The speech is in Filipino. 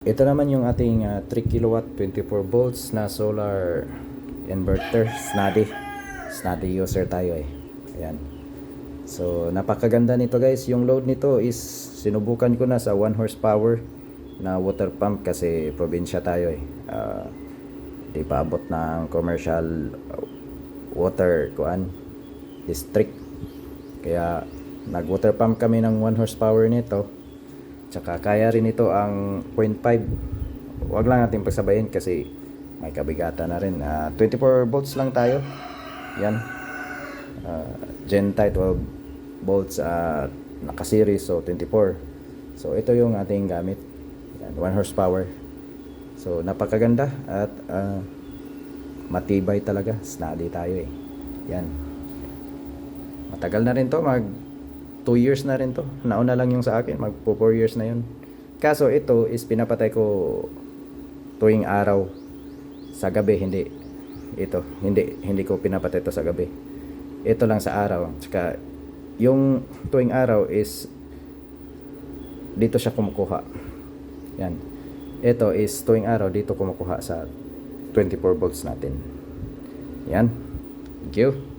Ito naman yung ating 3 kilowatt 24 volts na solar inverter. Snady user tayo eh. Ayan. So napakaganda nito guys. Yung load nito is sinubukan ko na sa 1 horsepower na water pump kasi probinsya tayo eh. Di pa abot ng commercial water district. Kaya nag water pump kami ng 1 horsepower nito. Tsaka kaya rin ito ang 0.5. Huwag lang natin pagsabayin kasi may kabigatan na rin. 24 volts lang tayo. Yan. Gen 12 volts naka-series, so 24. So ito yung ating gamit. Yan, 1 horsepower. So napakaganda at matibay talaga. Snady tayo eh. Yan. Matagal na rin to, 2 years na rin to. Nauna lang yung sa akin, magpo 4 years na yun. Kaso ito is pinapatay ko tuwing araw. Sa gabi hindi ko pinapatay ito sa gabi. Ito lang sa araw. Tsaka yung tuwing araw is dito siya kumukuha. Yan. Ito is tuwing araw dito kumukuha sa 24 volts natin. Yan. Thank you.